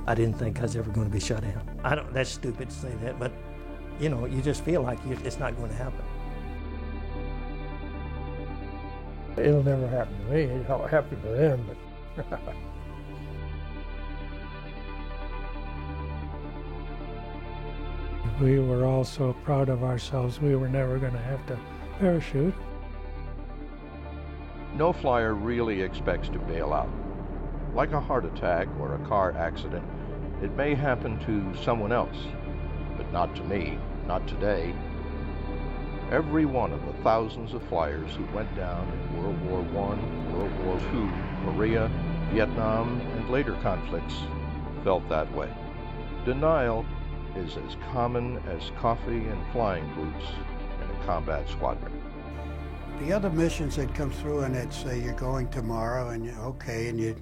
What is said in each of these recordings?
I didn't think I was ever going to be shot down. That's stupid to say that, but you know, you just feel like it's not going to happen. It'll never happen to me. It'll happen to them, but we were all so proud of ourselves we were never going to have to parachute. No flyer really expects to bail out. Like a heart attack or a car accident, it may happen to someone else, but not to me, not today. Every one of the thousands of flyers who went down in World War I, World War II, Korea, Vietnam, and later conflicts felt that way. Denial is as common as coffee and flying boots in a combat squadron. The other missions that come through and they'd say you're going tomorrow and you're okay, and you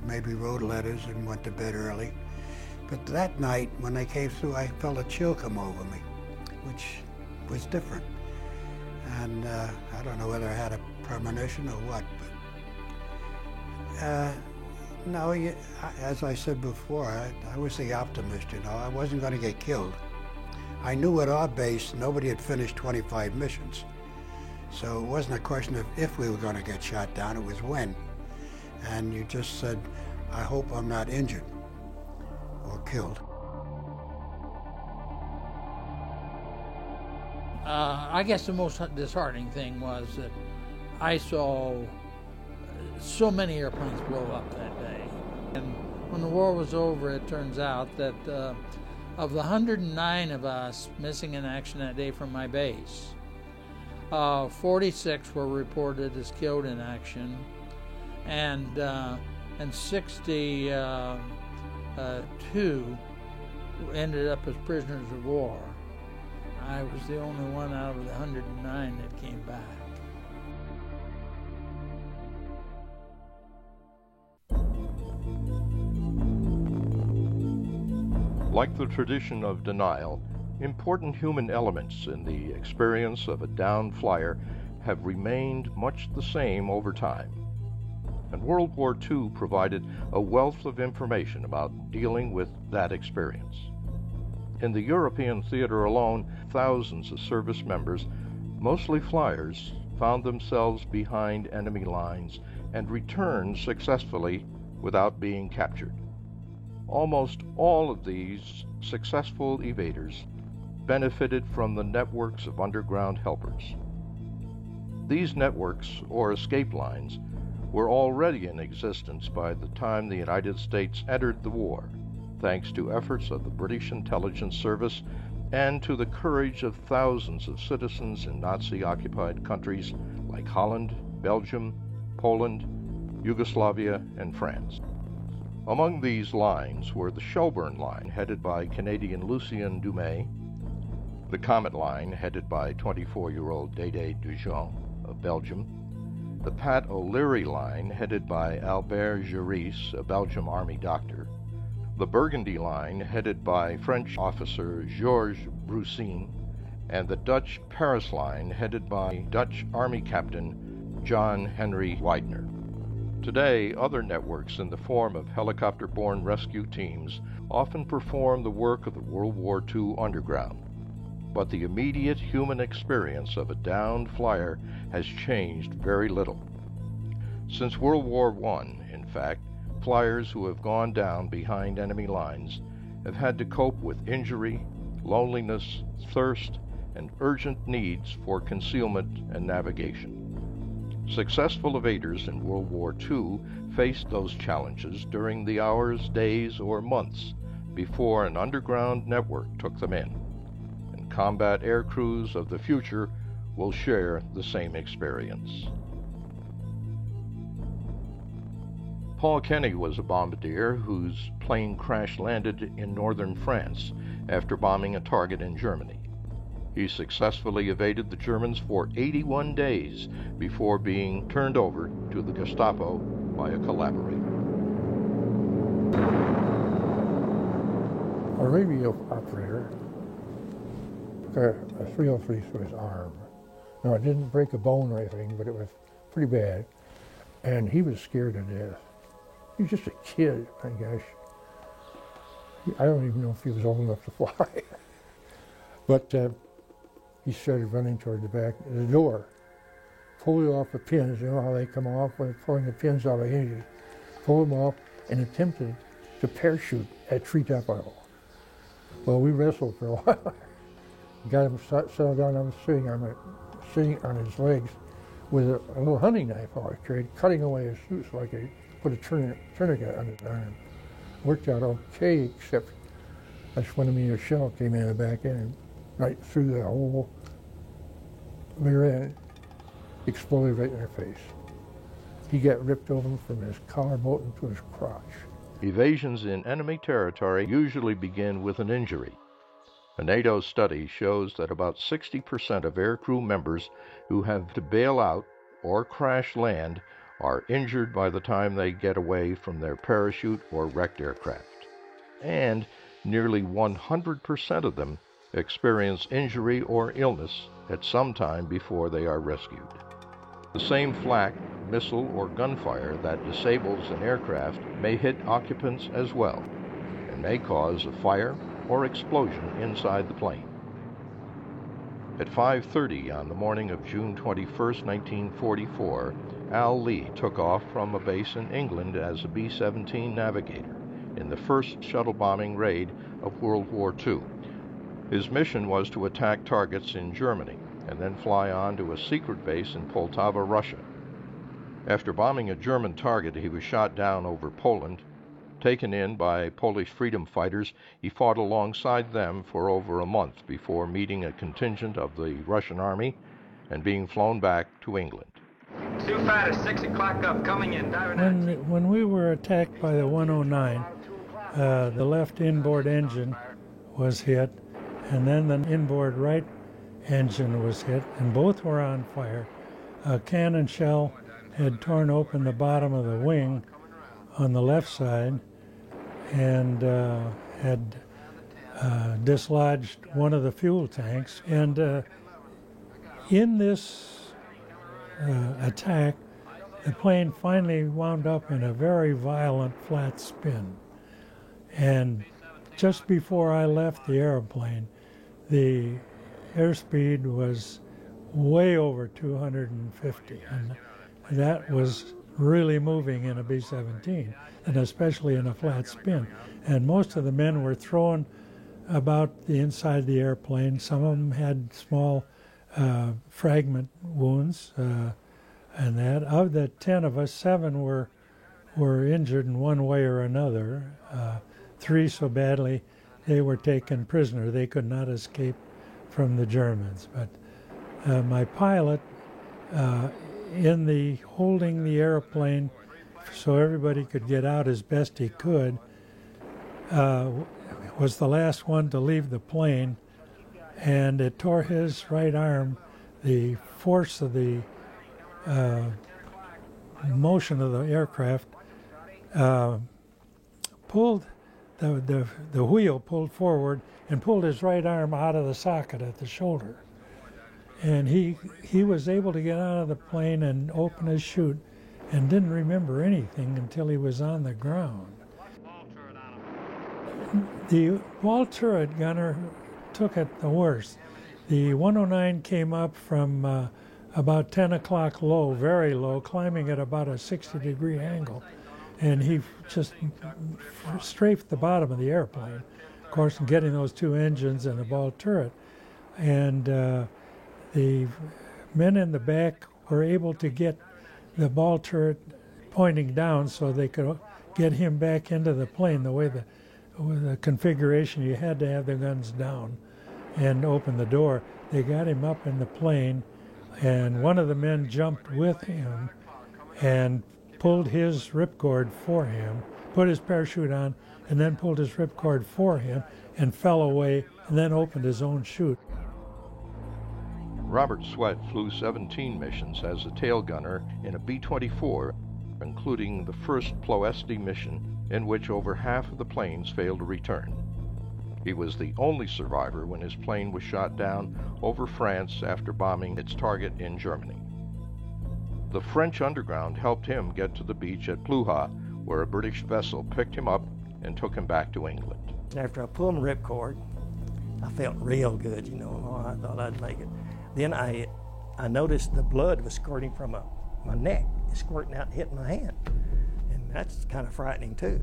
maybe wrote letters and went to bed early. But that night when they came through, I felt a chill come over me, which was different. And I don't know whether I had a premonition or what, but no, as I said before, I was the optimist, you know. I wasn't going to get killed. I knew at our base nobody had finished 25 missions. So it wasn't a question of if we were going to get shot down, it was when. And you just said, I hope I'm not injured or killed. I guess the most disheartening thing was that I saw so many airplanes blow up that day. And when the war was over, it turns out that of the 109 of us missing in action that day from my base, 46 were reported as killed in action, and 62 ended up as prisoners of war. I was the only one out of the 109 that came back. Like the tradition of denial, important human elements in the experience of a downed flyer have remained much the same over time. And World War II provided a wealth of information about dealing with that experience. In the European theater alone, thousands of service members, mostly flyers, found themselves behind enemy lines and returned successfully without being captured. Almost all of these successful evaders benefited from the networks of underground helpers. These networks, or escape lines, were already in existence by the time the United States entered the war, thanks to efforts of the British Intelligence Service and to the courage of thousands of citizens in Nazi-occupied countries like Holland, Belgium, Poland, Yugoslavia, and France. Among these lines were the Shelburne Line, headed by Canadian Lucien Dumais, the Comet Line, headed by 24-year-old Dédé Dujon of Belgium, the Pat O'Leary Line, headed by Albert Giris, a Belgian Army doctor, the Burgundy Line, headed by French officer Georges Brusin, and the Dutch Paris Line, headed by Dutch Army Captain John Henry Widener. Today, other networks in the form of helicopter-borne rescue teams often perform the work of the World War II underground. But the immediate human experience of a downed flyer has changed very little. Since World War I, in fact, flyers who have gone down behind enemy lines have had to cope with injury, loneliness, thirst, and urgent needs for concealment and navigation. Successful evaders in World War II faced those challenges during the hours, days, or months before an underground network took them in. And combat air crews of the future will share the same experience. Paul Kenny was a bombardier whose plane crash-landed in northern France after bombing a target in Germany. He successfully evaded the Germans for 81 days before being turned over to the Gestapo by a collaborator. A radio operator got a 303 through his arm. Now, it didn't break a bone or anything, but it was pretty bad. And he was scared to death. He was just a kid, my gosh. I don't even know if he was old enough to fly. But he started running toward the back of the door, pulled off the pins. You know how they come off when pulling the pins out of hinges. Pulled them off and attempted to parachute at treetop level. Well, we wrestled for a while. Got him settled down. I was sitting on his legs with a little hunting knife I carried, cutting away his suit so I could put a tourniquet on his arm. Worked out okay, except a 20-meter shell came in the back end, right through the whole rear end, exploded right in our face. He got ripped open from his collarbone to his crotch. Evasions in enemy territory usually begin with an injury. A NATO study shows that about 60% of aircrew members who have to bail out or crash land are injured by the time they get away from their parachute or wrecked aircraft. And nearly 100% of them experience injury or illness at some time before they are rescued. The same flak, missile, or gunfire that disables an aircraft may hit occupants as well and may cause a fire or explosion inside the plane. At 5:30 on the morning of June 21, 1944, Al Lee took off from a base in England as a B-17 navigator in the first shuttle bombing raid of World War II. His mission was to attack targets in Germany and then fly on to a secret base in Poltava, Russia. After bombing a German target, he was shot down over Poland. Taken in by Polish freedom fighters, he fought alongside them for over a month before meeting a contingent of the Russian army and being flown back to England. Sioux Fighter, 6 o'clock up, coming in. When we were attacked by the 109, the left inboard engine was hit, and then the inboard right engine was hit, and both were on fire. A cannon shell had torn open the bottom of the wing on the left side and had dislodged one of the fuel tanks. And in this attack, the plane finally wound up in a very violent flat spin. And just before I left the airplane, the airspeed was way over 250. And that was really moving in a B-17, and especially in a flat spin. And most of the men were thrown about the inside of the airplane. Some of them had small fragment wounds, and that. Of the 10 of us, 7 were injured in one way or another. 3 so badly they were taken prisoner. They could not escape from the Germans. But my pilot, in the holding the airplane so everybody could get out as best he could, was the last one to leave the plane, and it tore his right arm. The force of the motion of the aircraft pulled the wheel pulled forward and pulled his right arm out of the socket at the shoulder. And he was able to get out of the plane and open his chute and didn't remember anything until he was on the ground. The wall turret gunner took it the worst. The 109 came up from about 10 o'clock low, very low, climbing at about a 60-degree angle. And he just strafed the bottom of the airplane, of course, getting those 2 engines and the ball turret. And the men in the back were able to get the ball turret pointing down so they could get him back into the plane. The way with the configuration, you had to have the guns down and open the door. They got him up in the plane, and one of the men jumped with him and pulled his ripcord for him, put his parachute on, and then pulled his ripcord for him and fell away and then opened his own chute. Robert Sweat flew 17 missions as a tail gunner in a B-24, including the first Ploesti mission, in which over half of the planes failed to return. He was the only survivor when his plane was shot down over France after bombing its target in Germany. The French underground helped him get to the beach at Pluha, where a British vessel picked him up and took him back to England. After I pulled the ripcord, I felt real good, you know. Oh, I thought I'd make it. Then I noticed the blood was squirting from my neck, squirting out and hitting my hand. And that's kind of frightening too.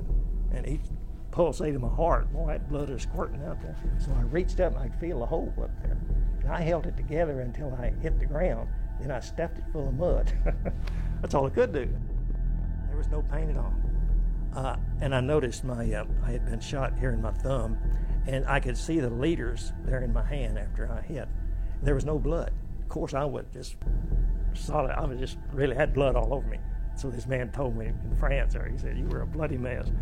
And each pulsate of my heart, boy, that blood is squirting out there. So I reached up and I could feel a hole up there. And I held it together until I hit the ground. Then I stuffed it full of mud. That's all I could do. There was no pain at all. And I noticed I had been shot here in my thumb, and I could see the leaders there in my hand after I hit. There was no blood. Of course, I was just solid. I was just really had blood all over me. So this man told me in France, he said, "You were a bloody mess."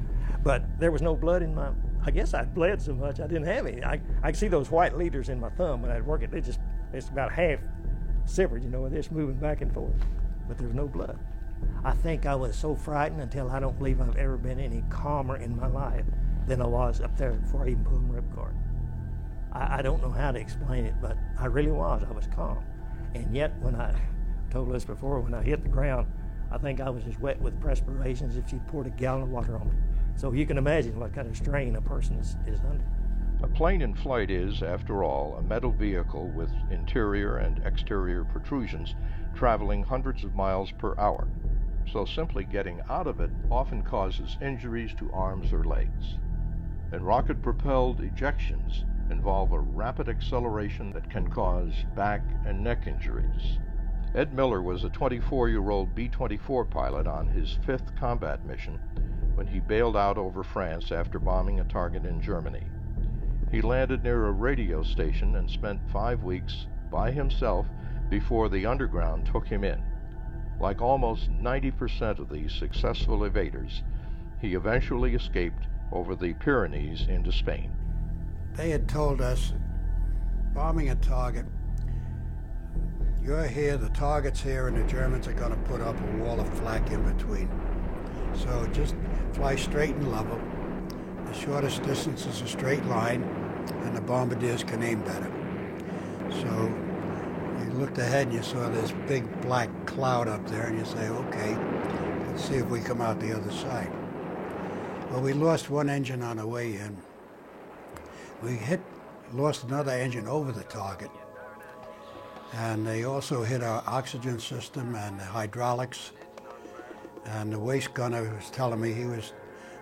But there was no blood in my. I guess I'd bled so much I didn't have any. I could see those white leaders in my thumb when I'd work it. It's about half severed, you know, and it's moving back and forth. But there was no blood. I think I was so frightened until I don't believe I've ever been any calmer in my life than I was up there before I even pulled the ripcord. I don't know how to explain it, but I really was. I was calm. And yet, when I told this before, when I hit the ground, I think I was as wet with perspiration as if she poured a gallon of water on me. So you can imagine what kind of strain a person is under. A plane in flight is, after all, a metal vehicle with interior and exterior protrusions traveling hundreds of miles per hour. So simply getting out of it often causes injuries to arms or legs. And rocket-propelled ejections involve a rapid acceleration that can cause back and neck injuries. Ed Miller was a 24-year-old B-24 pilot on his 5th combat mission when he bailed out over France after bombing a target in Germany. He landed near a radio station and spent 5 weeks by himself before the underground took him in. Like almost 90% of these successful evaders, he eventually escaped over the Pyrenees into Spain. They had told us, bombing a target, you're here, the target's here, and the Germans are going to put up a wall of flak in between. So just fly straight and level. The shortest distance is a straight line, and the bombardiers can aim better. So you looked ahead and you saw this big black cloud up there, and you say, okay, let's see if we come out the other side. Well, we lost one engine on the way in. We lost another engine over the target. And they also hit our oxygen system and the hydraulics. And the waist gunner was telling me he was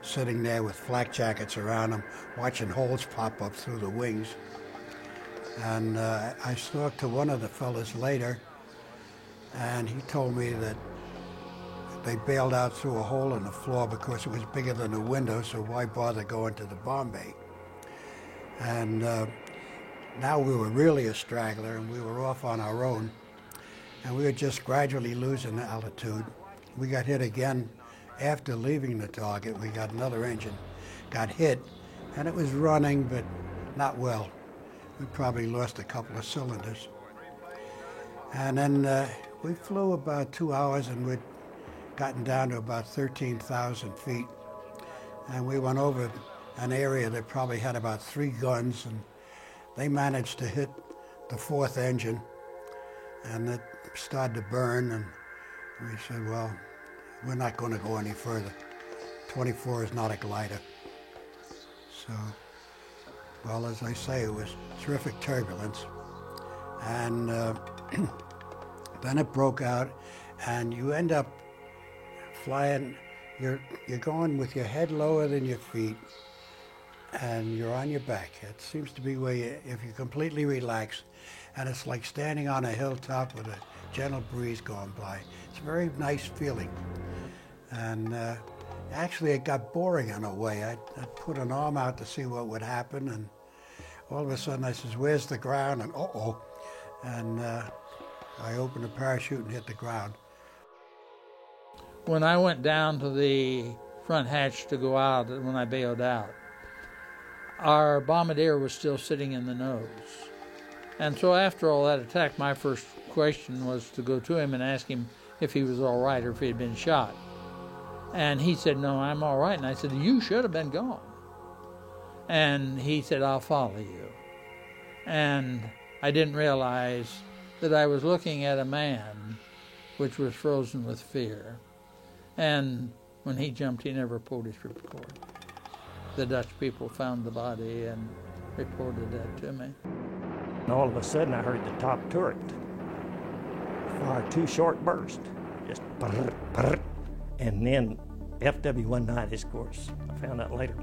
sitting there with flak jackets around him, watching holes pop up through the wings. And I talked to one of the fellas later, and he told me that they bailed out through a hole in the floor because it was bigger than the window, so why bother going to the bomb bay? And now we were really a straggler, and we were off on our own, and we were just gradually losing altitude. We got hit again after leaving the target. We got another engine, got hit, and it was running, but not well. We probably lost a couple of cylinders. And then we flew about 2 hours, and we'd gotten down to about 13,000 feet. And we went over an area that probably had about 3 guns, and they managed to hit the 4th engine, and it started to burn, and we said, well, we're not going to go any further. 24 is not a glider. So, well, as I say, it was terrific turbulence. And then it broke out, and you end up flying, you're going with your head lower than your feet, and you're on your back. It seems to be where if you completely relax, and it's like standing on a hilltop with a gentle breeze going by. It's a very nice feeling. And actually it got boring in a way. I'd put an arm out to see what would happen, and all of a sudden I says, where's the ground? And uh-oh. And I opened the parachute and hit the ground. When I went down to the front hatch to go out, when I bailed out, our bombardier was still sitting in the nose. And so after all that attack, my first question was to go to him and ask him if he was all right or if he had been shot. And he said, no, I'm all right. And I said, you should have been gone. And he said, I'll follow you. And I didn't realize that I was looking at a man which was frozen with fear. And when he jumped, he never pulled his ripcord. The Dutch people found the body and reported that to me. And all of a sudden, I heard the top turret fire 2 short bursts, just brrr, brrr. And then FW-190s, of course, I found out later,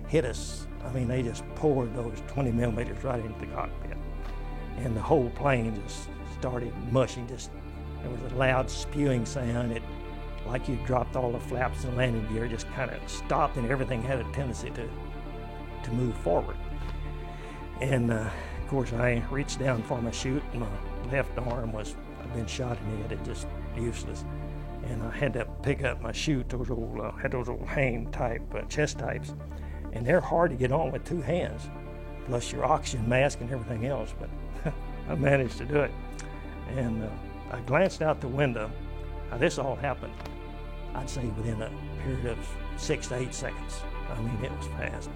hit us. I mean, they just poured those 20 millimeters right into the cockpit. And the whole plane just started mushing. There was a loud spewing sound. It, like you dropped all the flaps and landing gear, just kind of stopped, and everything had a tendency to move forward. And of course, I reached down for my chute, and my left arm I'd been shot in the head, it just useless. And I had to pick up my chute, had those old hang type chest types, and they're hard to get on with 2 hands, plus your oxygen mask and everything else, but I managed to do it. And I glanced out the window. Now, this all happened, I'd say, within a period of 6 to 8 seconds. I mean, it was fast.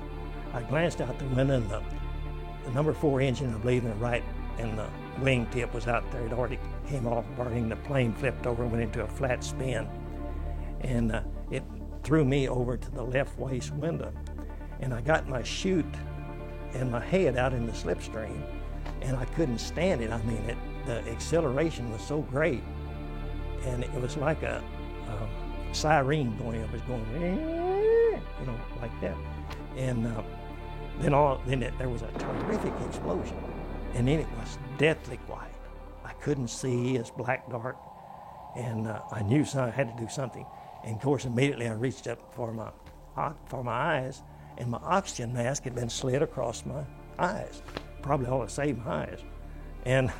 I glanced out the window, and the number 4 engine, I believe, in the right, and the wing tip was out there. It already came off burning. The plane flipped over and went into a flat spin. And it threw me over to the left waist window. And I got my chute and my head out in the slipstream, and I couldn't stand it. I mean, the acceleration was so great, and it was like a siren going. It was going, you know, like that. And then there was a terrific explosion, and then it was deathly quiet. I couldn't see, it's black dark, and I knew I had to do something. And of course, immediately I reached up for my eyes, and my oxygen mask had been slid across my eyes. Probably ought to save my eyes. And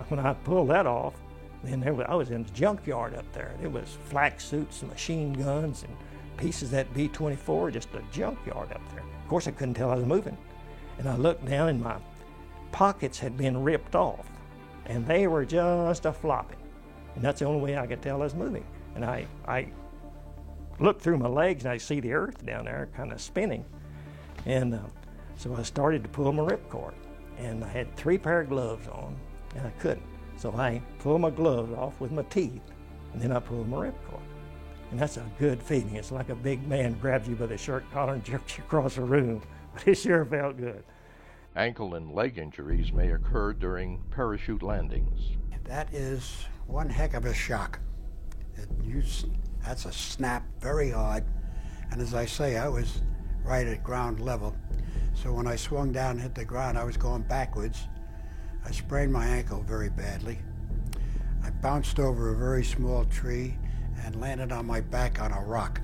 when I pulled that off, then I was in the junkyard up there. There was flak suits and machine guns and pieces of that B-24, just a junkyard up there. Of course, I couldn't tell I was moving. And I looked down, and my pockets had been ripped off, and they were just a-flopping. And that's the only way I could tell I was moving. And I looked through my legs, and I see the earth down there kind of spinning. And so I started to pull my ripcord. And I had 3 pair of gloves on, and I couldn't. So I pulled my gloves off with my teeth, and then I pulled my ripcord. And that's a good feeling. It's like a big man grabs you by the shirt collar and jerks you across the room, but it sure felt good. Ankle and leg injuries may occur during parachute landings. That is one heck of a shock. That's a snap, very hard. And as I say, I was right at ground level. So when I swung down and hit the ground, I was going backwards. I sprained my ankle very badly. I bounced over a very small tree and landed on my back on a rock.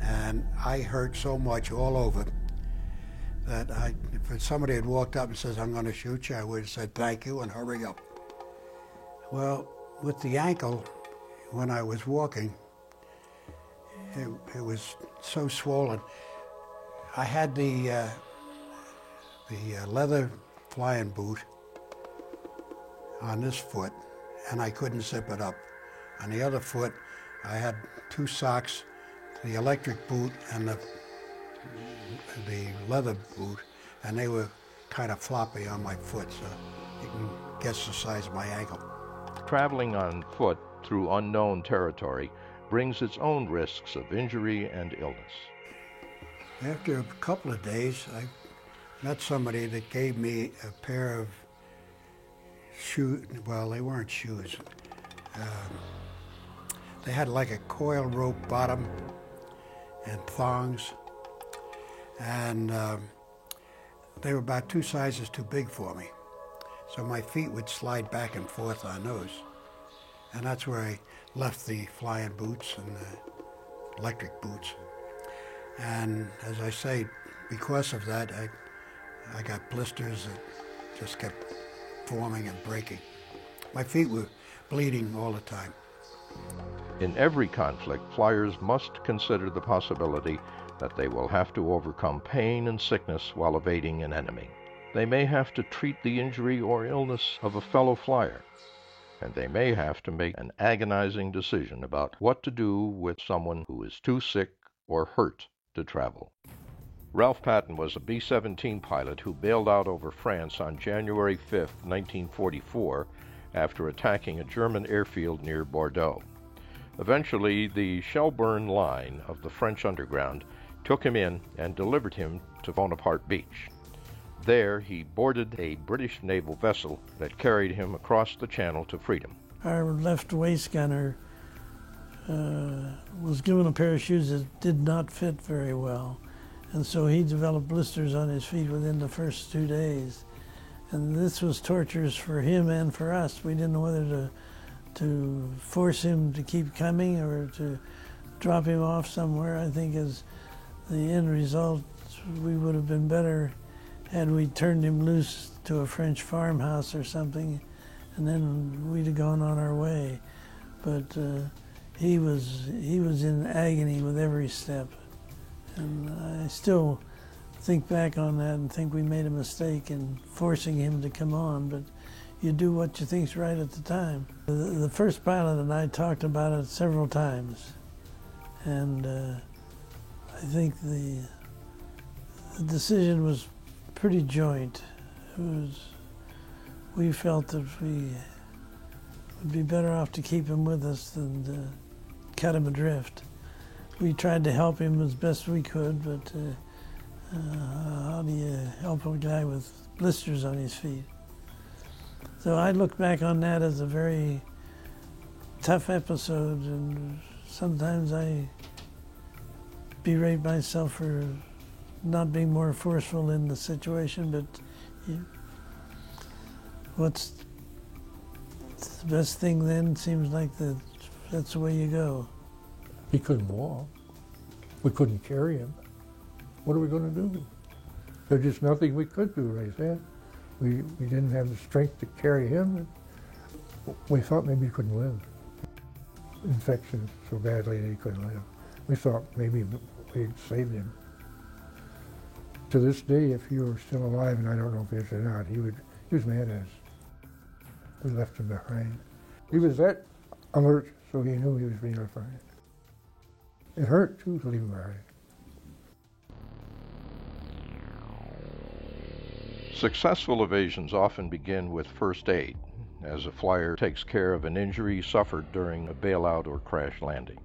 And I hurt so much all over that if somebody had walked up and says, "I'm going to shoot you," I would have said, "Thank you," and hurry up. Well, with the ankle, when I was walking, it was so swollen. I had the leather flying boot on this foot, and I couldn't zip it up. On the other foot, I had 2 socks, the electric boot and the leather boot, and they were kind of floppy on my foot, so you can guess the size of my ankle. Traveling on foot through unknown territory brings its own risks of injury and illness. After a couple of days, I met somebody that gave me a pair of shoes. Well, they weren't shoes. They had like a coil rope bottom and thongs, and they were about 2 sizes too big for me. So my feet would slide back and forth on those. And that's where I left the flying boots and the electric boots. And as I say, because of that, I got blisters that just kept forming and breaking. My feet were bleeding all the time. In every conflict, flyers must consider the possibility that they will have to overcome pain and sickness while evading an enemy. They may have to treat the injury or illness of a fellow flyer, and they may have to make an agonizing decision about what to do with someone who is too sick or hurt to travel. Ralph Patton was a B-17 pilot who bailed out over France on January 5, 1944, after attacking a German airfield near Bordeaux. Eventually, the Shelburne line of the French underground took him in and delivered him to Bonaparte Beach. There, he boarded a British naval vessel that carried him across the channel to freedom. Our left waist gunner was given a pair of shoes that did not fit very well, and so he developed blisters on his feet within the first 2 days. And this was torturous for him and for us. We didn't know whether to force him to keep coming or to drop him off somewhere. I think as the end result, we would have been better had we turned him loose to a French farmhouse or something, and then we'd have gone on our way. But he was in agony with every step, and I still think back on that and think we made a mistake in forcing him to come on, but you do what you think's right at the time. The first pilot and I talked about it several times, and I think the decision was pretty joint. We felt that we would be better off to keep him with us than to cut him adrift. We tried to help him as best we could, but how do you help a guy with blisters on his feet? So I look back on that as a very tough episode, and sometimes I berate myself for not being more forceful in the situation, but what's the best thing then seems like that's the way you go. He couldn't walk. We couldn't carry him. What are we going to do? There's just nothing we could do right then. We didn't have the strength to carry him. We thought maybe he couldn't live. Infection so badly that he couldn't live. We thought maybe we'd saved him. To this day, if he were still alive, and I don't know if he is or not, he was mad at us. We left him behind. He was that alert, so he knew he was being left behind. It hurt, too, to leave him behind. Successful evasions often begin with first aid, as a flyer takes care of an injury suffered during a bailout or crash landing.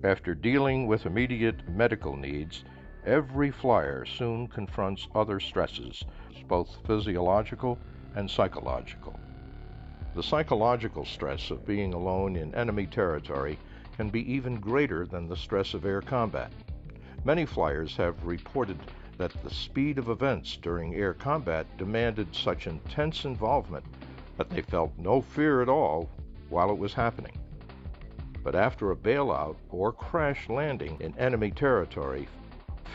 After dealing with immediate medical needs, every flyer soon confronts other stresses, both physiological and psychological. The psychological stress of being alone in enemy territory can be even greater than the stress of air combat. Many flyers have reported that the speed of events during air combat demanded such intense involvement that they felt no fear at all while it was happening. But after a bailout or crash landing in enemy territory,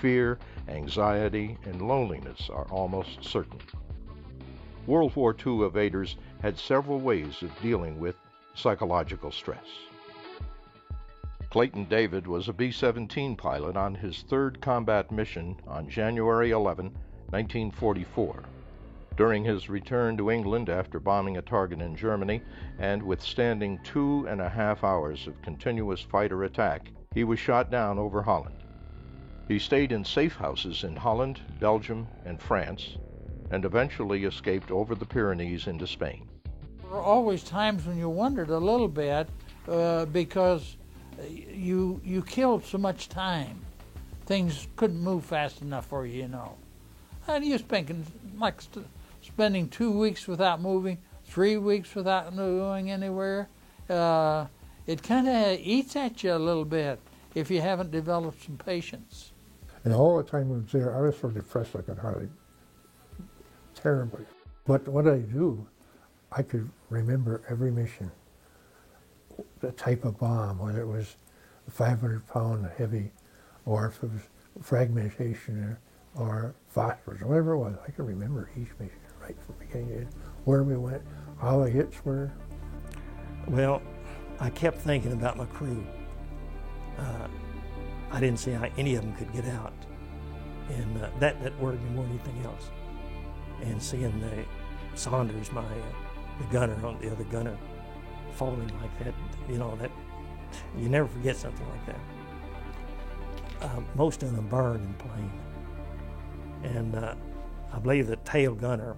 fear, anxiety, and loneliness are almost certain. World War II evaders had several ways of dealing with psychological stress. Clayton David was a B-17 pilot on his third combat mission on January 11, 1944. During his return to England after bombing a target in Germany and withstanding 2.5 hours of continuous fighter attack, he was shot down over Holland. He stayed in safe houses in Holland, Belgium, and France, and eventually escaped over the Pyrenees into Spain. There were always times when you wondered a little bit because you killed so much time. Things couldn't move fast enough for you, you know. And you're spending 2 weeks without moving, 3 weeks without going anywhere. It kind of eats at you a little bit if you haven't developed some patience. And all the time I was there, I was so depressed I could hardly, terribly. But what I do, I could remember every mission, the type of bomb, whether it was 500-pound heavy, or if it was fragmentation or phosphorus, whatever it was. I could remember each mission right from beginning to end, where we went, how the hits were. Well, I kept thinking about my crew. I didn't see how any of them could get out, and that worried me more than anything else. And seeing Saunders, the gunner, on the other gunner, falling like that, you know, that you never forget something like that. Most of them burned in plane, and I believe the tail gunner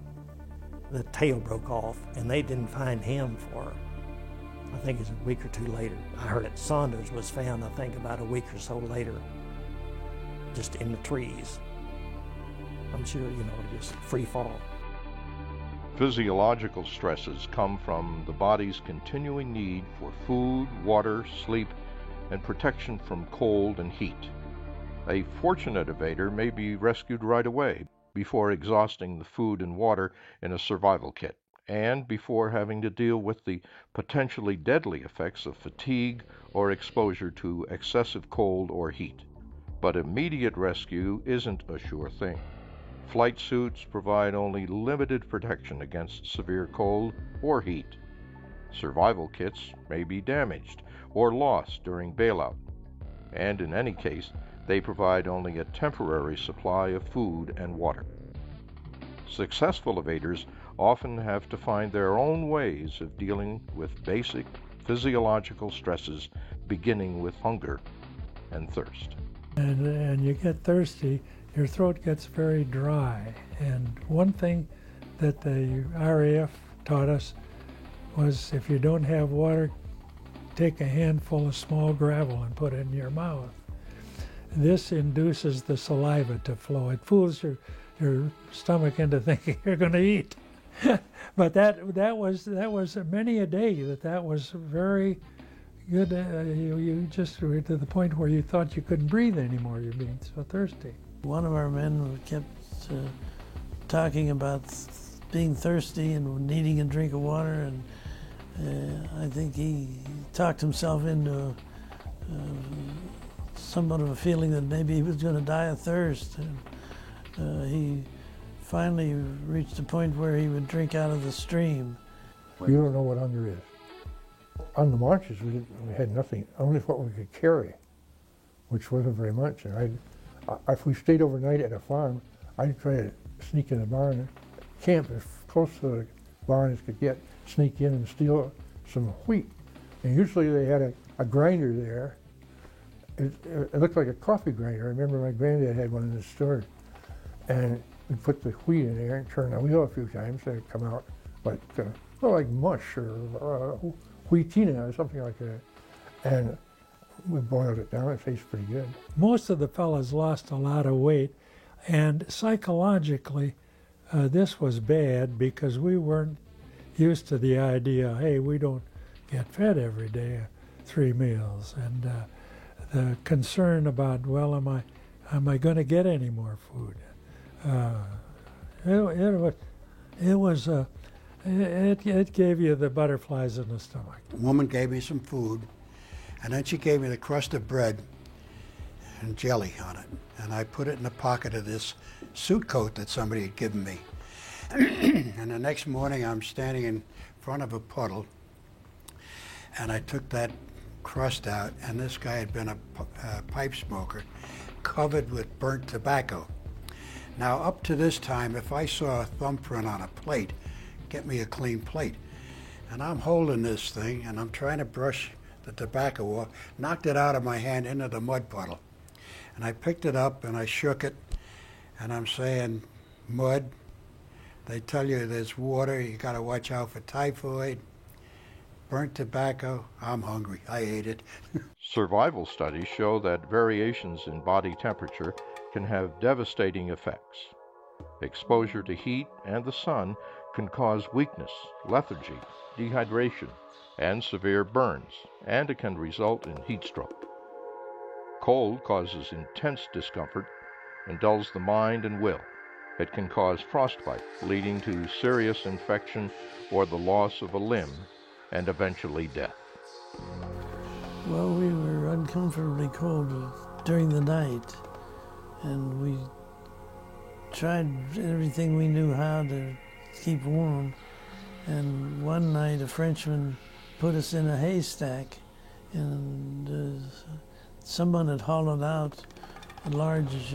the tail broke off, and they didn't find him for, I think it was a week or two later. I heard that Saunders was found, I think, about a week or so later, just in the trees. I'm sure, just free fall. Physiological stresses come from the body's continuing need for food, water, sleep, and protection from cold and heat. A fortunate evader may be rescued right away before exhausting the food and water in a survival kit, and before having to deal with the potentially deadly effects of fatigue or exposure to excessive cold or heat. But immediate rescue isn't a sure thing. Flight suits provide only limited protection against severe cold or heat. Survival kits may be damaged or lost during bailout, and in any case, they provide only a temporary supply of food and water. Successful evaders often have to find their own ways of dealing with basic physiological stresses, beginning with hunger and thirst. And you get thirsty, your throat gets very dry. And one thing that the RAF taught us was if you don't have water, take a handful of small gravel and put it in your mouth. This induces the saliva to flow. It fools your stomach into thinking you're going to eat. But that was many a day that was very good. You just were to the point where you thought you couldn't breathe anymore. You're being so thirsty. One of our men kept talking about being thirsty and needing a drink of water, and I think he talked himself into somewhat of a feeling that maybe he was going to die of thirst. And he finally reached a point where he would drink out of the stream. You don't know what hunger is. On the marches, we had nothing, only what we could carry, which wasn't very much. And if we stayed overnight at a farm, I'd try to sneak in the barn, camp as close to the barn as could get, sneak in and steal some wheat. And usually they had a grinder there. It looked like a coffee grinder. I remember my granddad had one in the store. And we'd put the wheat in there and turn the wheel a few times, and it'd come out like mush or wheatina or something like that. And we boiled it down. It tastes pretty good. Most of the fellas lost a lot of weight, and psychologically, this was bad because we weren't used to the idea, hey, we don't get fed every day, 3 meals, and the concern about, well, am I going to get any more food? It gave you the butterflies in the stomach. A woman gave me some food, and then she gave me the crust of bread and jelly on it, and I put it in the pocket of this suit coat that somebody had given me. And the next morning I'm standing in front of a puddle, and I took that crust out, and this guy had been a pipe smoker, covered with burnt tobacco. Now, up to this time, if I saw a thumbprint on a plate, get me a clean plate. And I'm holding this thing, and I'm trying to brush the tobacco off, knocked it out of my hand into the mud puddle. And I picked it up, and I shook it, and I'm saying, mud, they tell you there's water, you gotta watch out for typhoid, burnt tobacco, I'm hungry, I ate it. Survival studies show that variations in body temperature can have devastating effects. Exposure to heat and the sun can cause weakness, lethargy, dehydration, and severe burns, and it can result in heat stroke. Cold causes intense discomfort and dulls the mind and will. It can cause frostbite, leading to serious infection or the loss of a limb, and eventually death. Well, we were uncomfortably cold during the night, and we tried everything we knew how to keep warm. And one night a Frenchman put us in a haystack, and someone had hollowed out a large,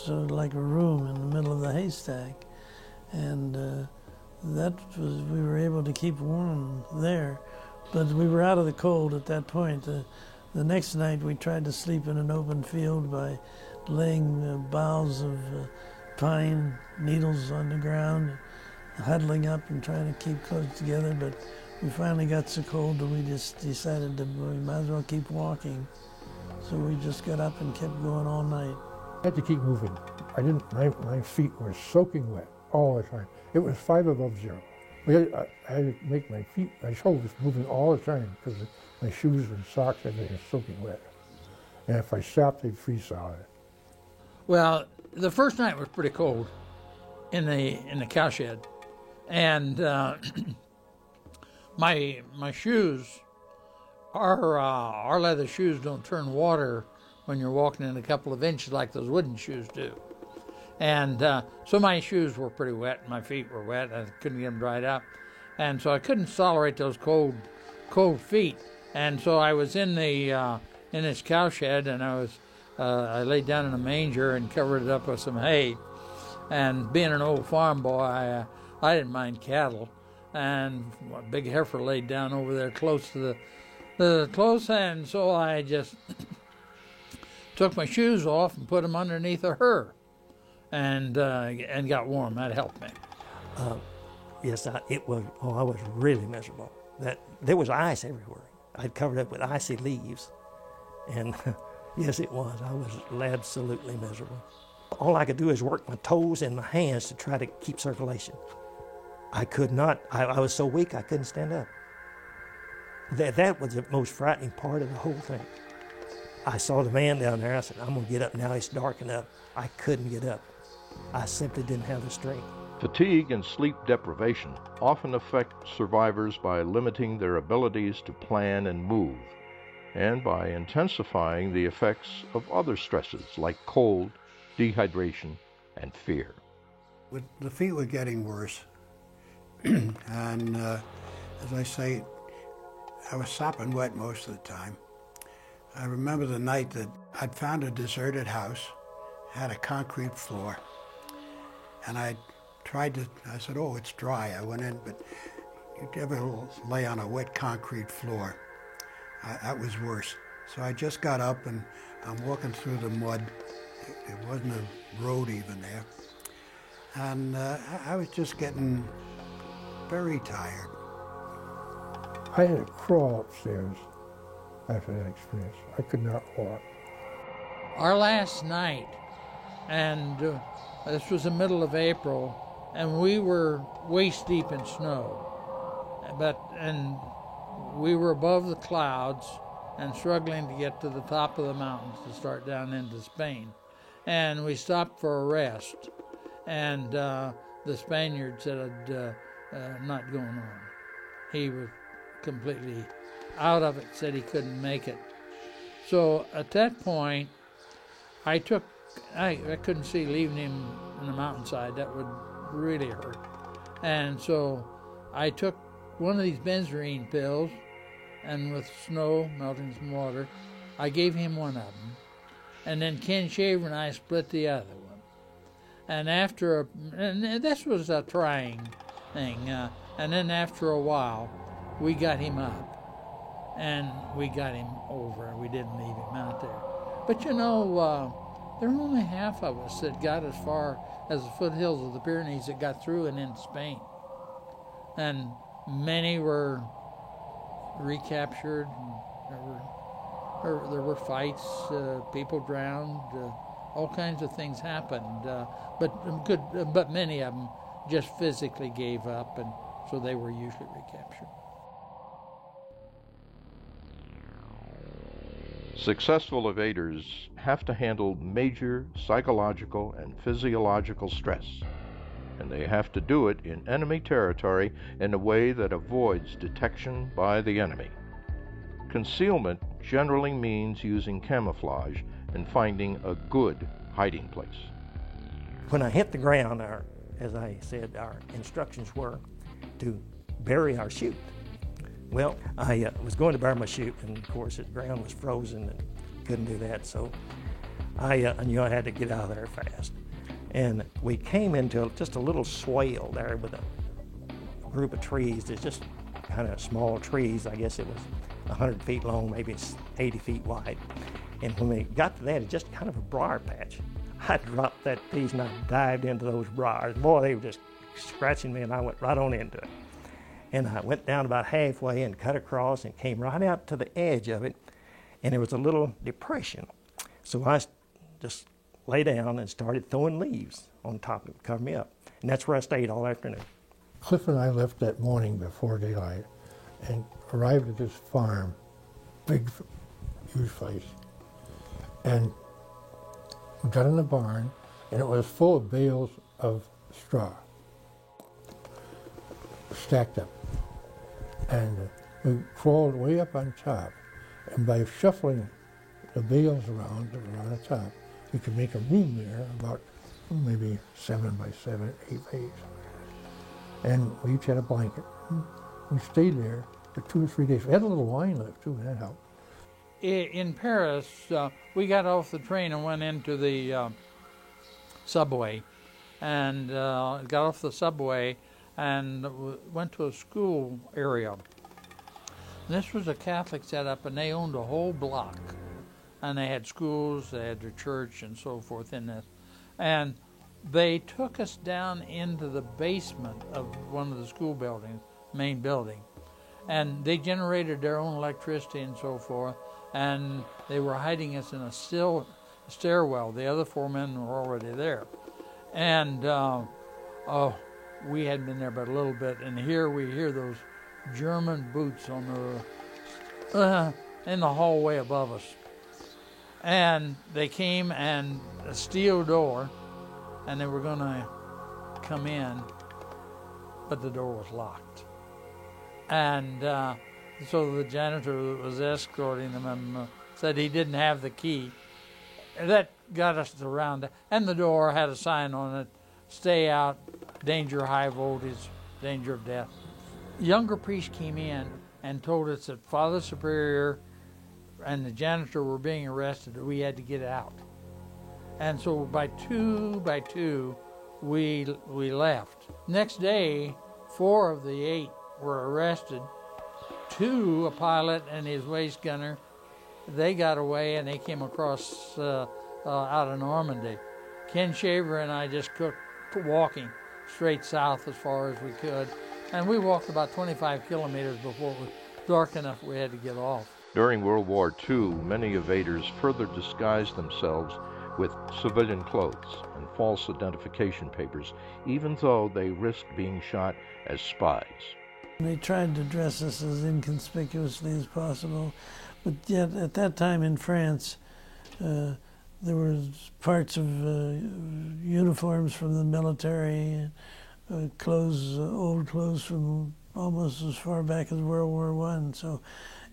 like a room in the middle of the haystack. And we were able to keep warm there. But we were out of the cold at that point. The next night we tried to sleep in an open field by laying boughs of pine needles on the ground huddling up and trying to keep close together, but we finally got so cold that we just decided that we might as well keep walking. So we just got up and kept going all night. I had to keep moving. My feet were soaking wet all the time. It was 5 above 0. I had to make my feet, my shoulders moving all the time because my shoes and socks, everything was soaking wet. And if I stopped, they'd freeze solid. Well, the first night was pretty cold in the cowshed, and my shoes, our leather shoes don't turn water when you're walking in a couple of inches like those wooden shoes do. And so my shoes were pretty wet, my feet were wet, I couldn't get them dried up. And so I couldn't tolerate those cold feet. And so I was in this cowshed, and I laid down in a manger and covered it up with some hay. And being an old farm boy, I didn't mind cattle. And a big heifer laid down over there close to the close, and so I just took my shoes off and put them underneath of her, and got warm. That helped me. Yes, I was really miserable. There was ice everywhere. I'd covered up with icy leaves, and yes, it was. I was absolutely miserable. All I could do is work my toes and my hands to try to keep circulation. I could not. I was so weak I couldn't stand up. That was the most frightening part of the whole thing. I saw the man down there. I said, I'm going to get up now. It's dark enough. I couldn't get up. I simply didn't have the strength. Fatigue and sleep deprivation often affect survivors by limiting their abilities to plan and move, and by intensifying the effects of other stresses like cold, dehydration, and fear. The feet were getting worse, and as I say, I was sopping wet most of the time. I remember the night that I'd found a deserted house, had a concrete floor, and I said, oh, it's dry. I went in, but you'd ever lay on a wet concrete floor? That was worse. So I just got up and I'm walking through the mud. There wasn't a road even there. And I was just getting very tired. I had to crawl upstairs after that experience. I could not walk. Our last night, and this was the middle of April, and we were waist deep in snow. And we were above the clouds and struggling to get to the top of the mountains to start down into Spain. And we stopped for a rest, and the Spaniard said, not going on. He was completely out of it, said he couldn't make it. So at that point, I couldn't see leaving him on the mountainside. That would really hurt. And so I took one of these Benzarine pills, and with snow melting some water, I gave him one of them. And then Ken Shaver and I split the other one. And and this was a trying thing. And then after a while, we got him up, and we got him over. We didn't leave him out there. But you know, there were only half of us that got as far as the foothills of the Pyrenees that got through and into Spain. And many were recaptured. And there were fights, people drowned, all kinds of things happened. But many of them just physically gave up, and so they were usually recaptured. Successful evaders have to handle major psychological and physiological stress, and they have to do it in enemy territory in a way that avoids detection by the enemy. Concealment generally means using camouflage and finding a good hiding place. When I hit the ground, as I said, our instructions were to bury our chute. Well, I was going to bury my chute, and of course the ground was frozen and couldn't do that, so I knew I had to get out of there fast. And we came into just a little swale there with a group of trees. It's just kind of small trees. I guess it was 100 feet long, maybe it's 80 feet wide. And when we got to that, it's just kind of a briar patch. I dropped that piece and I dived into those briars. Boy, they were just scratching me, and I went right on into it. And I went down about halfway and cut across and came right out to the edge of it, and there was a little depression. So I just lay down and started throwing leaves on top of it to cover me up. And that's where I stayed all afternoon. Cliff and I left that morning before daylight and arrived at this farm, big, huge place. And we got in the barn, and it was full of bales of straw, stacked up. And we crawled way up on top, and by shuffling the bales around that were on the top, we could make a room there about maybe 7 by 7, 8 by 8. And we each had a blanket. We stayed there for 2 or 3 days. We had a little wine left too, that helped. In Paris, we got off the train and went into the subway, and got off the subway and went to a school area. This was a Catholic setup, and they owned a whole block. And they had schools, they had their church, and so forth in this. And they took us down into the basement of one of the school buildings, main building. And they generated their own electricity and so forth. And they were hiding us in a stairwell. The other 4 men were already there. And we hadn't been there but a little bit. And here we hear those German boots on the in the hallway above us. And they came, and a steel door, and they were going to come in, but the door was locked. And so the janitor that was escorting them said he didn't have the key. That got us around, and the door had a sign on it, "Stay out, danger high voltage, danger of death." Younger priest came in and told us that Father Superior and the janitor were being arrested, we had to get out. And so by two, we left. Next day, 4 of the 8 were arrested. 2, a pilot and his waist gunner, they got away, and they came across out of Normandy. Ken Shaver and I just kept walking straight south as far as we could. And we walked about 25 kilometers before it was dark enough we had to get off. During World War II, many evaders further disguised themselves with civilian clothes and false identification papers, even though they risked being shot as spies. They tried to dress us as inconspicuously as possible, but yet at that time in France, there were parts of uniforms from the military, clothes, old clothes from almost as far back as World War I. So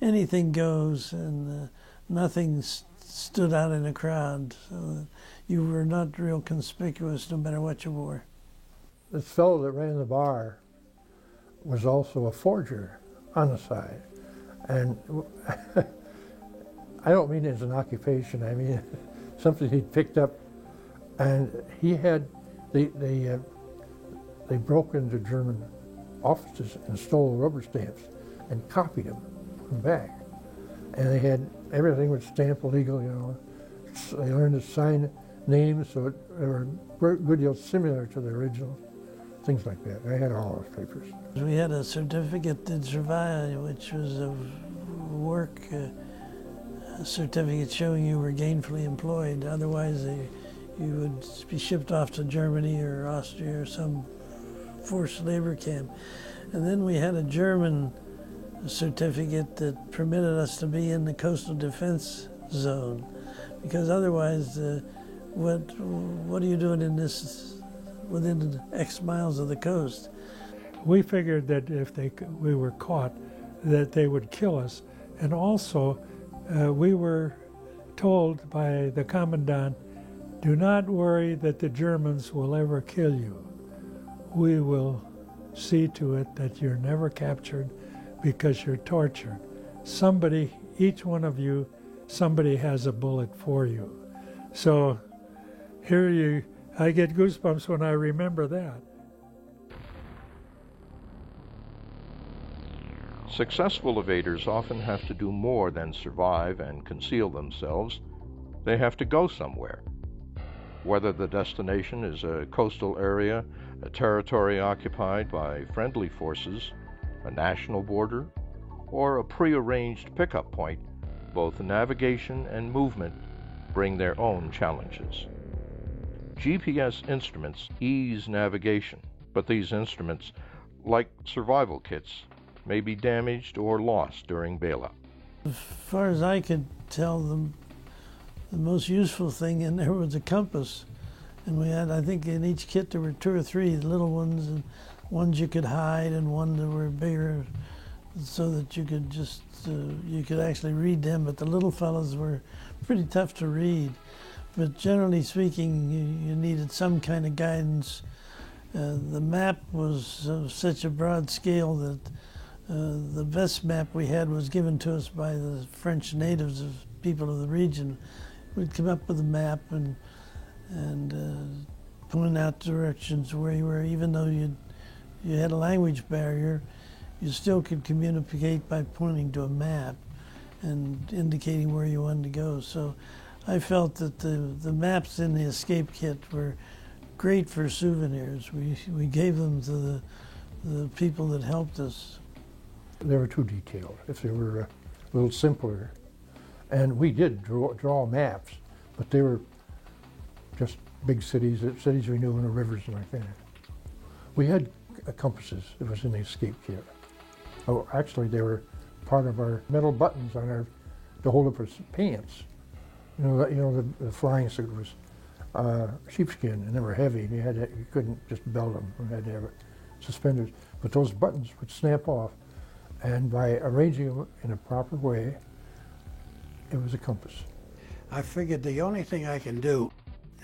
anything goes, and nothing stood out in a crowd. So you were not real conspicuous no matter what you wore. This fellow that ran the bar was also a forger on the side. And I don't mean it as an occupation, I mean something he'd picked up. And he had, they broke into German offices and stole rubber stamps and copied them from back. And they had, everything was stamp legal, you know. They learned to sign names, so they were a good deal similar to the original, things like that. I had all those papers. We had a certificate de travail, which was a work certificate showing you were gainfully employed. Otherwise, you would be shipped off to Germany or Austria or some forced labor camp. And then we had a German certificate that permitted us to be in the coastal defense zone, because otherwise, what are you doing in this within X miles of the coast? We figured that if we were caught, that they would kill us. And also, we were told by the commandant, do not worry that the Germans will ever kill you. We will see to it that you're never captured because you're tortured. Somebody, each one of you, somebody has a bullet for you. So here I get goosebumps when I remember that. Successful evaders often have to do more than survive and conceal themselves. They have to go somewhere. Whether the destination is a coastal area, a territory occupied by friendly forces, a national border, or a prearranged pickup point, both navigation and movement bring their own challenges. GPS instruments ease navigation, but these instruments, like survival kits, may be damaged or lost during bailout. As far as I could tell, the most useful thing in there was a compass. And we had, I think in each kit there were 2 or 3 little ones, and ones you could hide and one that were bigger so that you could just, you could actually read them. But the little fellows were pretty tough to read. But generally speaking, you needed some kind of guidance. The map was of such a broad scale that the best map we had was given to us by the French natives, of people of the region. We'd come up with a map and point out directions where you were. Even though you had a language barrier, you still could communicate by pointing to a map and indicating where you wanted to go. So I felt that the maps in the escape kit were great for souvenirs. We gave them to the people that helped us. They were too detailed. If they were a little simpler, and we did draw maps, but they were just big cities we knew, and the rivers and like that. We had compasses that was in the escape kit. Oh, actually, they were part of our metal buttons on to hold up our pants. The flying suit was sheepskin, and they were heavy, and you couldn't just belt them. You had to have suspenders. But those buttons would snap off, and by arranging them in a proper way, it was a compass. I figured the only thing I can do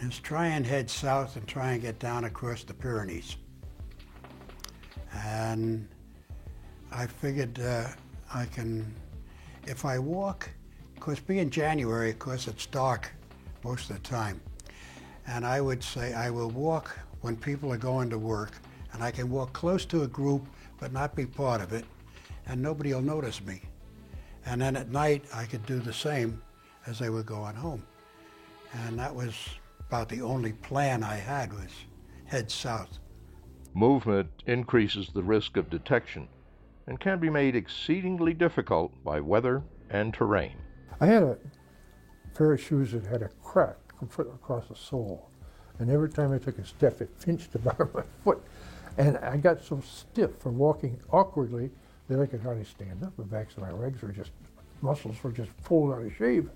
is try and head south and try and get down across the Pyrenees. And I figured I can, if I walk, of course being January, of course it's dark most of the time. And I would say I will walk when people are going to work, and I can walk close to a group but not be part of it, and nobody will notice me. And then at night I could do the same as they were going home. And that was about the only plan I had, was head south. Movement increases the risk of detection and can be made exceedingly difficult by weather and terrain. I had a pair of shoes that had a crack across the sole, and every time I took a step it pinched the bottom of my foot, and I got so stiff from walking awkwardly that I could hardly stand up. The backs of my legs were just, muscles were just pulled out of shape,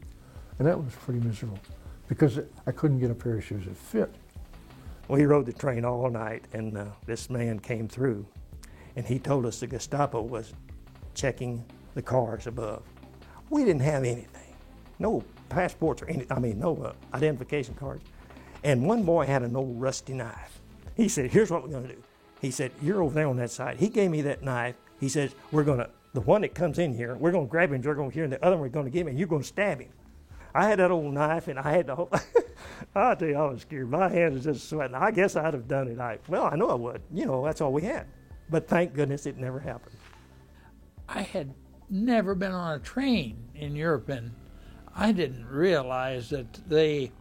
and that was pretty miserable because I couldn't get a pair of shoes that fit. We rode the train all night, and this man came through, and he told us the Gestapo was checking the cars above. We didn't have anything, no passports or no identification cards. And one boy had an old rusty knife. He said, "Here's what we're gonna do." He said, "You're over there on that side." He gave me that knife. He says, the one that comes in here, we're gonna grab him, we're gonna here, and the other one we're gonna give him, and you're gonna stab him. I had that old knife, and I had the whole, I'll tell you, I was scared. My hands were just sweating. I guess I'd have done it. I know I would. That's all we had. But thank goodness it never happened. I had never been on a train in Europe, and I didn't realize that they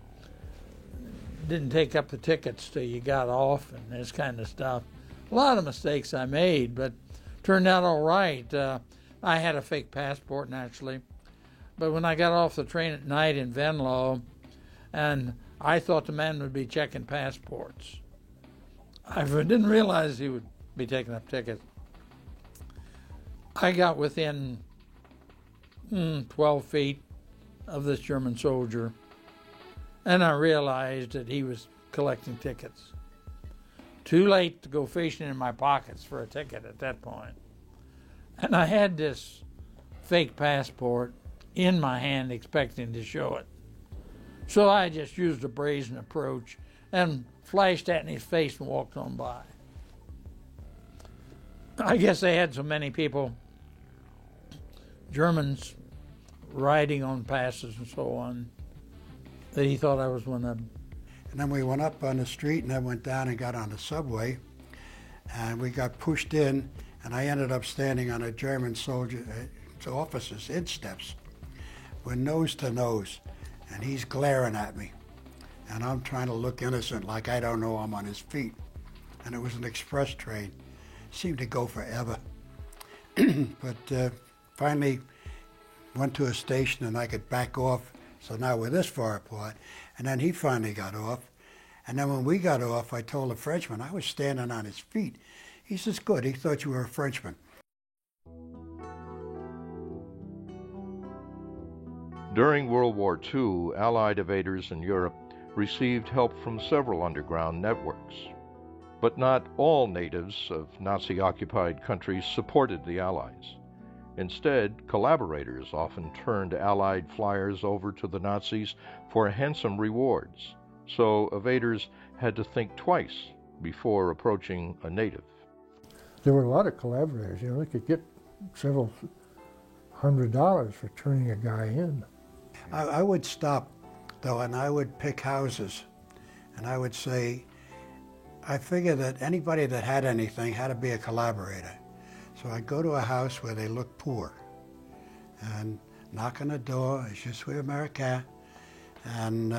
didn't take up the tickets till you got off and this kind of stuff. A lot of mistakes I made, but turned out all right. I had a fake passport, naturally. But when I got off the train at night in Venlo, and I thought the man would be checking passports. I didn't realize he would be taking up tickets. I got within 12 feet of this German soldier, and I realized that he was collecting tickets. Too late to go fishing in my pockets for a ticket at that point. And I had this fake passport in my hand expecting to show it. So I just used a brazen approach and flashed that in his face and walked on by. I guess they had so many people, Germans, riding on passes and so on, that he thought I was one of them. And then we went up on the street, and I went down and got on the subway, and we got pushed in, and I ended up standing on a German soldier officer's insteps. We're nose to nose, and he's glaring at me, and I'm trying to look innocent like I don't know I'm on his feet. and it was an express train. Seemed to go forever. But finally went to a station and I could back off, so now we're this far apart. And then he finally got off. And then when we got off, I told the Frenchman, I was standing on his feet. He says, good, he thought you were a Frenchman. During World War II, Allied evaders in Europe received help from several underground networks. But not all natives of Nazi-occupied countries supported the Allies. Instead, collaborators often turned Allied flyers over to the Nazis for handsome rewards, so evaders had to think twice before approaching a native. There were a lot of collaborators. You know, they could get several $100 for turning a guy in. I would stop, though, and I would pick houses, and I would say, I figured that anybody that had anything had to be a collaborator. So I'd go to a house where they looked poor and knock on the door, je suis Americain, and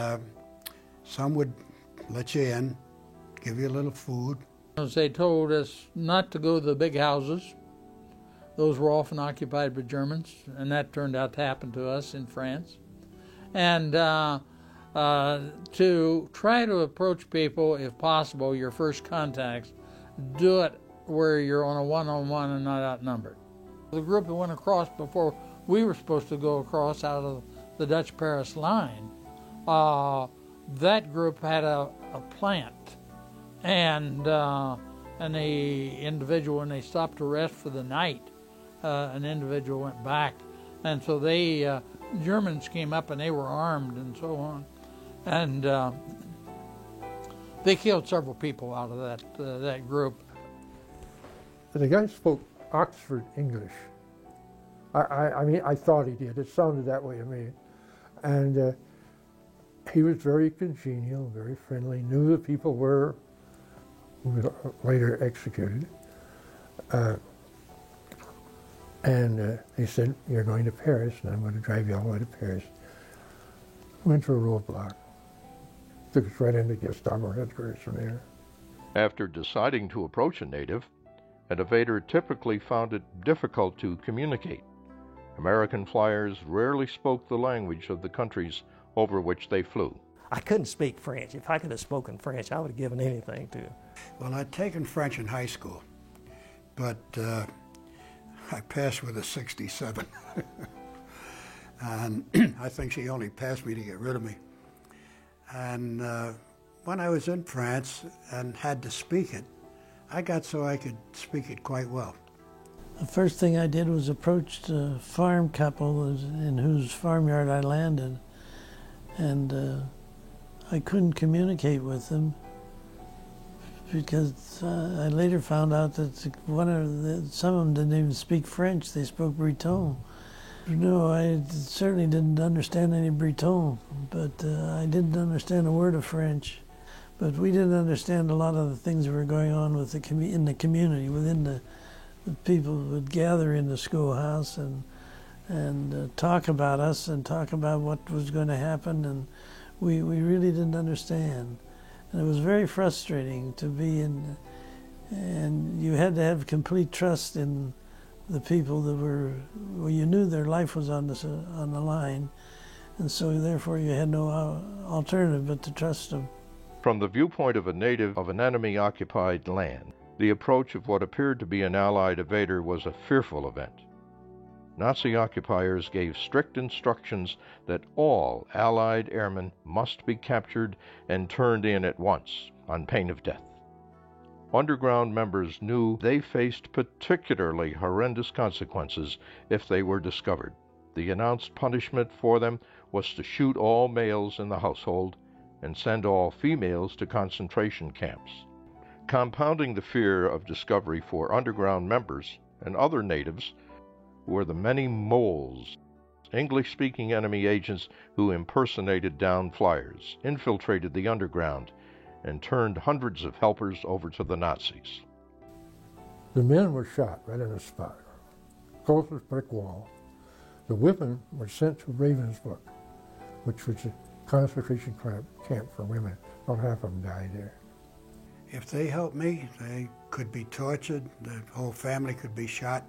some would let you in, give you a little food. They told us not to go to the big houses. Those were often occupied by Germans, and that turned out to happen to us in France. And to try to approach people, if possible, your first contacts, do it where you're on a one-on-one and not outnumbered. The group that went across before we were supposed to go across out of the Dutch-Paris line, that group had a plant, and the individual, when they stopped to rest for the night, an individual went back, and so they Germans came up and they were armed and so on, and they killed several people out of that group. The guy spoke Oxford English. I mean, I thought he did. It sounded that way to me. And he was very congenial, very friendly, knew the people who were later executed. And he said, you're going to Paris, and I'm going to drive you all the way to Paris. Went to a roadblock. Took us right into Gestapo headquarters from there. After deciding to approach a native, an evader typically found it difficult to communicate. American flyers rarely spoke the language of the countries over which they flew. I couldn't speak French. If I could have spoken French, I would have given anything to. Well, I'd taken French in high school, but I passed with a 67. And I think she only passed me to get rid of me. And when I was in France and had to speak it, I got so I could speak it quite well. The first thing I did was approach a farm couple in whose farmyard I landed, and I couldn't communicate with them because I later found out that some of them didn't even speak French, they spoke Breton. No, I certainly didn't understand any Breton, but I didn't understand a word of French. But we didn't understand a lot of the things that were going on with in the community, within the people would gather in the schoolhouse and talk about us and talk about what was going to happen, and we really didn't understand. And it was very frustrating to be in, and you had to have complete trust in the people that were, well, you knew their life was on the line, and so therefore you had no alternative but to trust them. From the viewpoint of a native of an enemy-occupied land, the approach of what appeared to be an Allied evader was a fearful event. Nazi occupiers gave strict instructions that all Allied airmen must be captured and turned in at once, on pain of death. Underground members knew they faced particularly horrendous consequences if they were discovered. The announced punishment for them was to shoot all males in the household and send all females to concentration camps. Compounding the fear of discovery for underground members and other natives were the many moles, English-speaking enemy agents who impersonated downed flyers, infiltrated the underground, and turned hundreds of helpers over to the Nazis. The men were shot right on the spot, closest brick wall. The women were sent to Ravensbrück, which was a concentration camp for women. About half of them died there. If they helped me, they could be tortured, the whole family could be shot.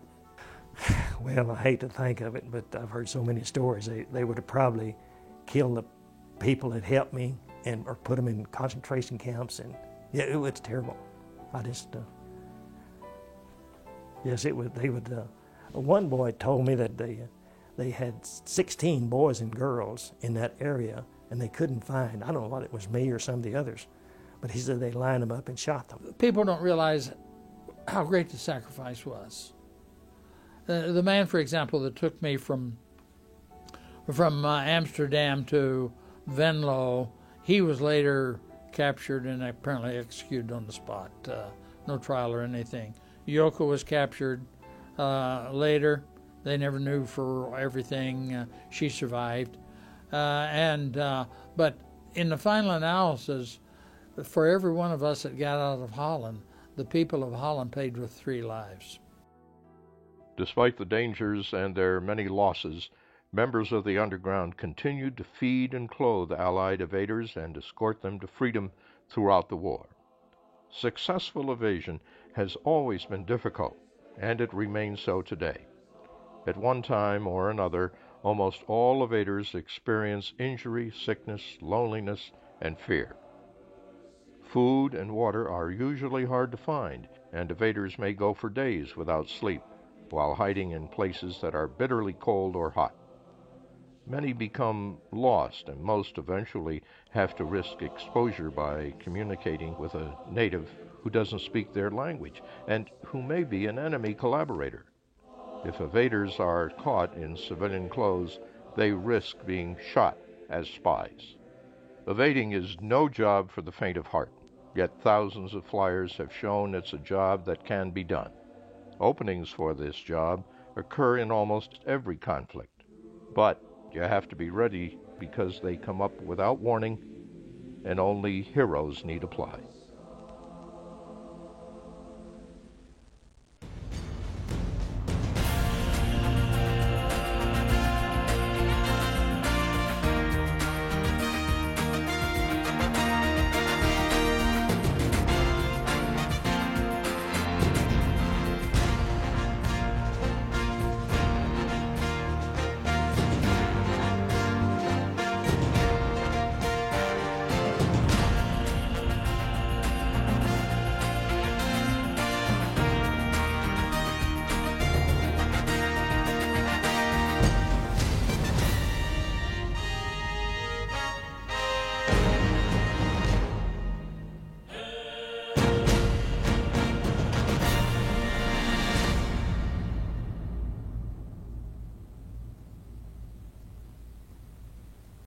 Well, I hate to think of it, but I've heard so many stories. They would have probably killed the people that helped me or put them in concentration camps. And yeah, it was terrible. I just, yes, it would. They would. One boy told me that they had 16 boys and girls in that area, and they couldn't find. I don't know what it was, me or some of the others, but he said they lined them up and shot them. People don't realize how great the sacrifice was. The man, for example, that took me from Amsterdam to Venlo, he was later captured and apparently executed on the spot. No trial or anything. Yoko was captured later. They never knew for everything. She survived. But in the final analysis, for every one of us that got out of Holland, the people of Holland paid with 3 lives. Despite the dangers and their many losses, members of the underground continued to feed and clothe Allied evaders and escort them to freedom throughout the war. Successful evasion has always been difficult, and it remains so today. At one time or another, almost all evaders experience injury, sickness, loneliness, and fear. Food and water are usually hard to find, and evaders may go for days without sleep, while hiding in places that are bitterly cold or hot. Many become lost, and most eventually have to risk exposure by communicating with a native who doesn't speak their language and who may be an enemy collaborator. If evaders are caught in civilian clothes, they risk being shot as spies. Evading is no job for the faint of heart, yet thousands of flyers have shown it's a job that can be done. Openings for this job occur in almost every conflict, but you have to be ready because they come up without warning, and only heroes need apply.